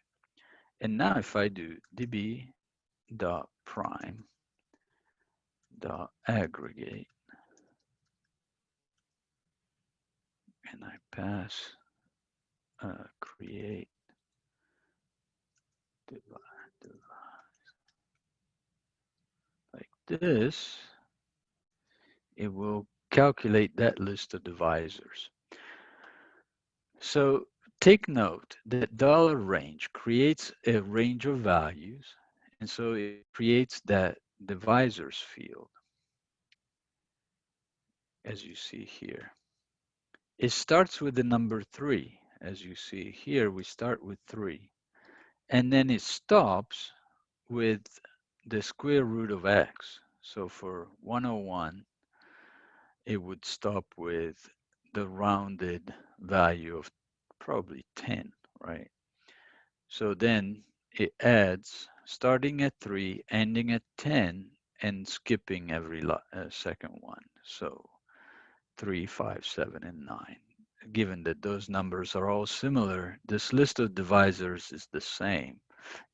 And now if I do db.prime.aggregate and I pass create divide like this, it will calculate that list of divisors. So take note that $range creates a range of values, and so it creates that divisors field, as you see here. It starts with the number 3. As you see here, we start with 3. And then it stops with the square root of x. So for 101, it would stop with the rounded value of probably 10, right? So then it adds starting at 3, ending at 10, and skipping every second one. So 3, 5, 7, and 9. Given that those numbers are all similar, this list of divisors is the same.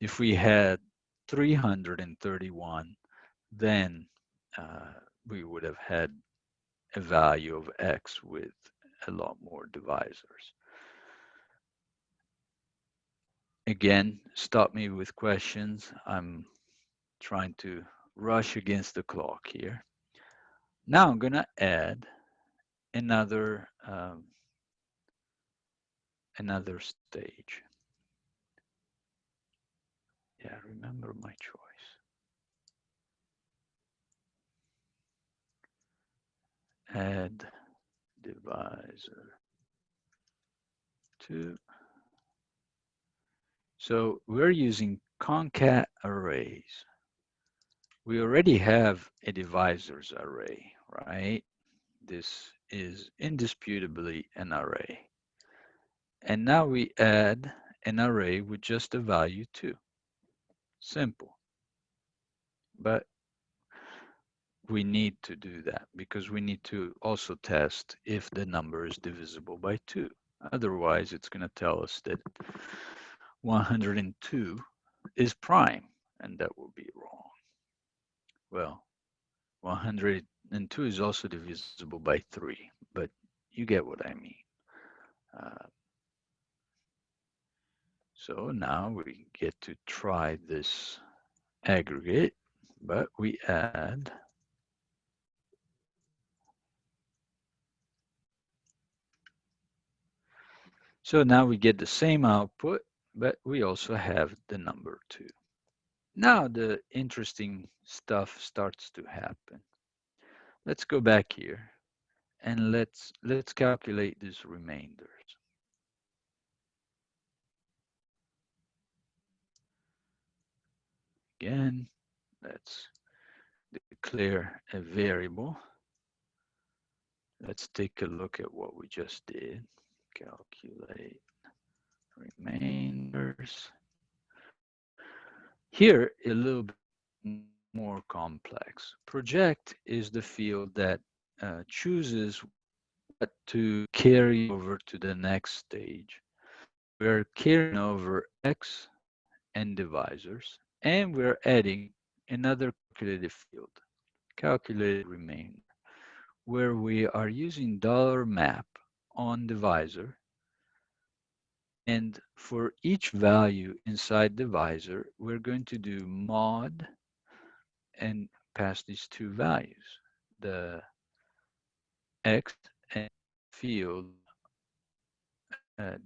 If we had 331, then we would have had a value of x with a lot more divisors. Again, stop me with questions. I'm trying to rush against the clock here. Now I'm going to add another another stage. Yeah, remember my choice. Add divisor 2. So we're using concat arrays. We already have a divisors array, right? This is indisputably an array. And now we add an array with just a value 2. Simple. But we need to do that because we need to also test if the number is divisible by 2. Otherwise, it's going to tell us that 102 is prime, and that will be wrong. Well, 102 is also divisible by 3, but you get what I mean. So now we get to try this aggregate, but we add so now we get the same output, but we also have the number 2. Now the interesting stuff starts to happen. Let's go back here and let's calculate these remainders. Again, let's declare a variable. Let's take a look at what we just did. Calculate remainders. Here, a little bit more complex. Project is the field that chooses what to carry over to the next stage. We're carrying over x and divisors, and we're adding another calculated field, calculated remainder, where we are using $map on divisor. And for each value inside divisor, we're going to do mod and pass these two values, the x and field,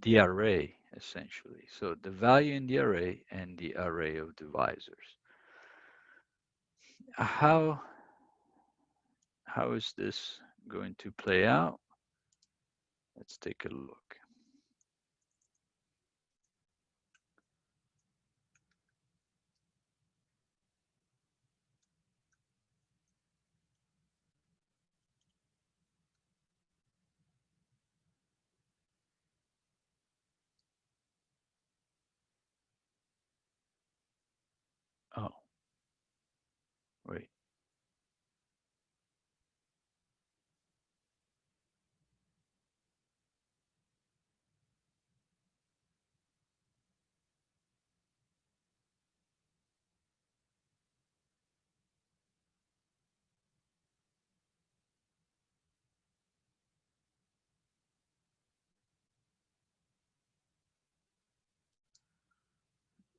the array, essentially. So the value in the array and the array of divisors. How is this going to play out? Let's take a look. Wait.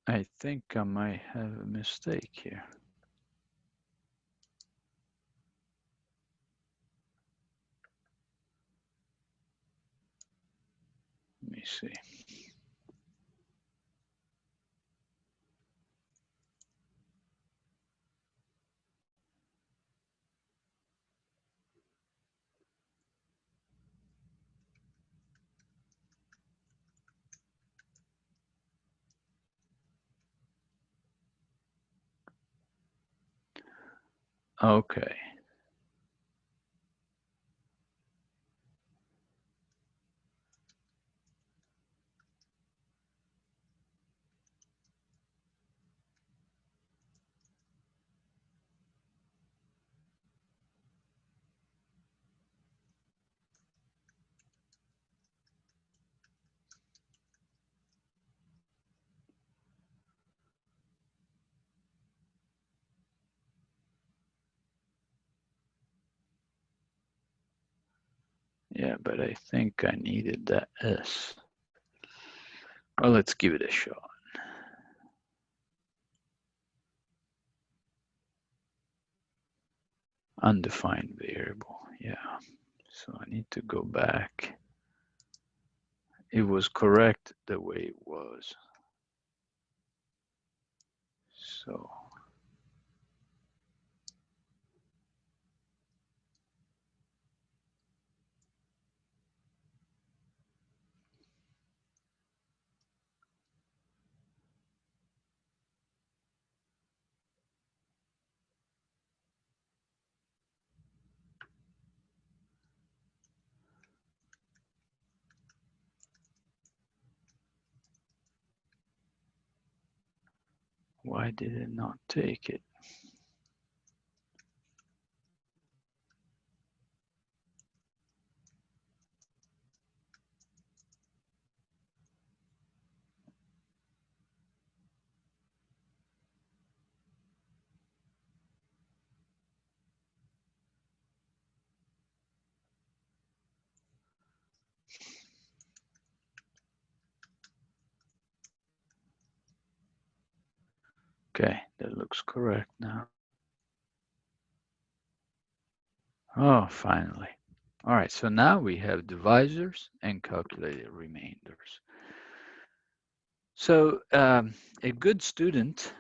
I think I might have a mistake here. Let me see. Okay. Yeah, but I think I needed that S. Well, let's give it a shot. Undefined variable. Yeah. So I need to go back. It was correct the way it was. So why did it not take it? Okay, that looks correct now. Oh, finally. All right, so now we have divisors and calculated remainders. So a good student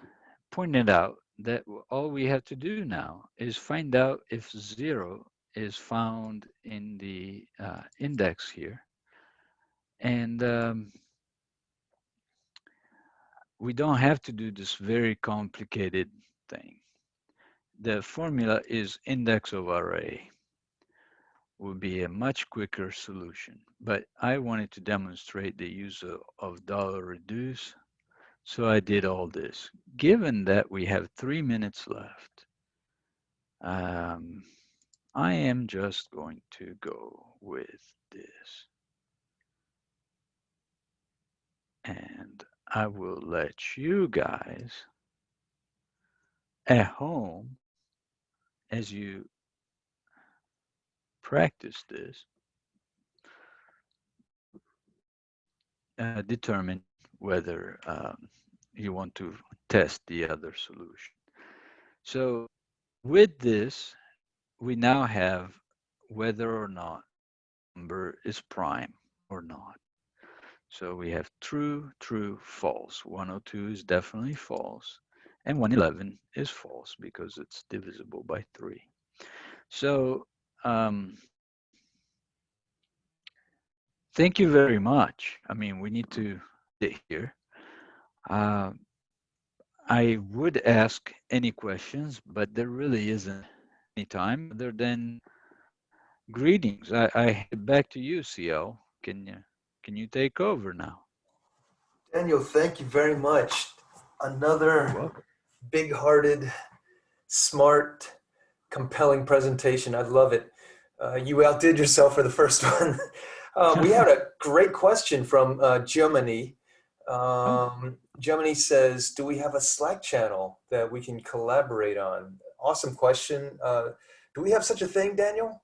pointed out that all we have to do now is find out if 0 is found in the index here. And we don't have to do this very complicated thing. The formula is index of array. Would be a much quicker solution, but I wanted to demonstrate the use of $reduce, so I did all this. Given that we have 3 minutes left, I am just going to go with this. And I will let you guys at home, as you practice this, determine whether you want to test the other solution. So with this, we now have whether or not number is prime or not. So we have true, true, false. 102 is definitely false. And 111 is false because it's divisible by 3. So thank you very much. I mean, we need to sit here. I would ask any questions, but there really isn't any time other than greetings. I hand it back to you, CL. Can you take over now? Daniel, thank you very much. You're Another welcome. big-hearted smart, compelling presentation. I love it. You outdid yourself for the first one. We had a great question from Germany. Germany says, do we have a Slack channel that we can collaborate on? Awesome question. Do we have such a thing, Daniel?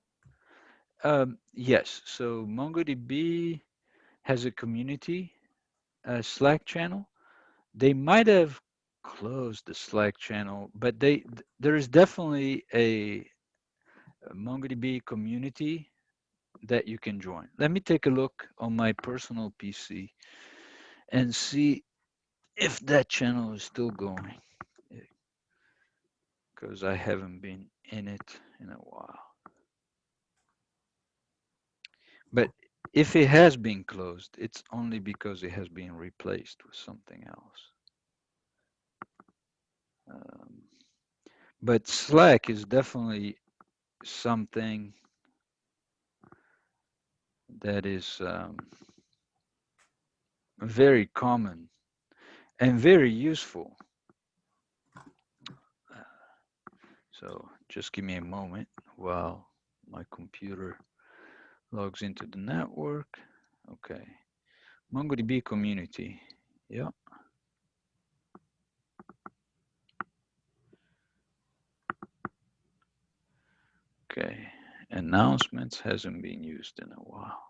Yes. So MongoDB has a community Slack channel. They might have closed the Slack channel, but there is definitely a MongoDB community that you can join. Let me take a look on my personal PC and see if that channel is still going, because I haven't been in it in a while. But if it has been closed, it's only because it has been replaced with something else. But Slack is definitely something that is very common and very useful. So just give me a moment while my computer logs into the network. Okay, MongoDB community. Yeah. Okay, announcements hasn't been used in a while.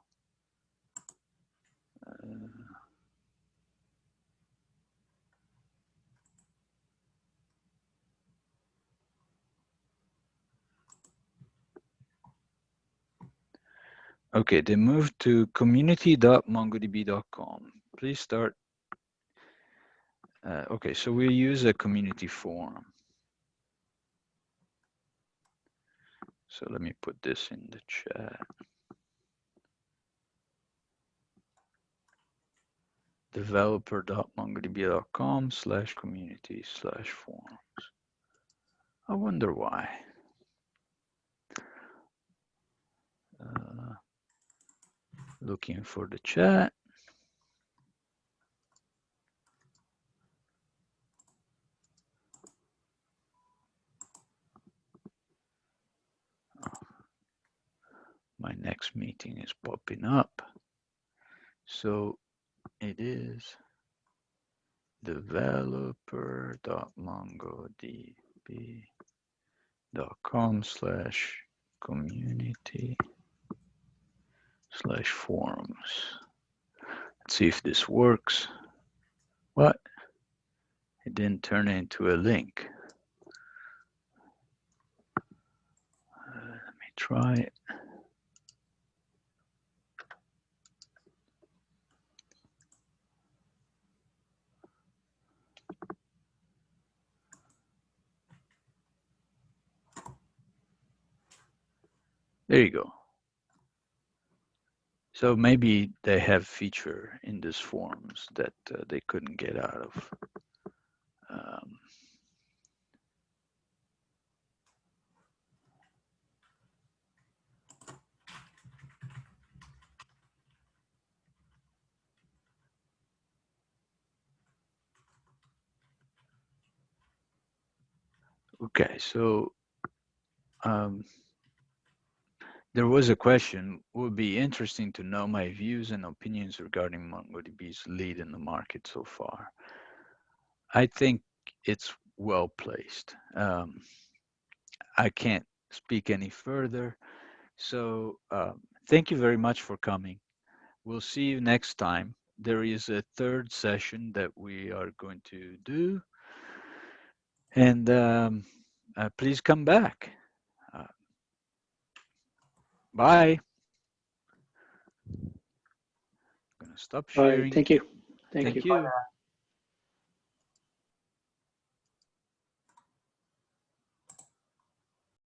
Okay, they moved to community.mongodb.com. Please start. Okay, so we use a community forum. So let me put this in the chat. developer.mongodb.com/community/forums. I wonder why. Looking for the chat. My next meeting is popping up. So it is developer.mongodb.com/community/forums. Let's see if this works. What? It didn't turn into a link. Let me try it. There you go. So maybe they have feature in these forums that they couldn't get out of. Okay, so there was a question. Would be interesting to know my views and opinions regarding MongoDB's lead in the market so far. I think it's well placed. I can't speak any further. So thank you very much for coming. We'll see you next time. There is a third session that we are going to do. And please come back. Bye. I'm going to stop All right. sharing. Thank you. Thank you. you.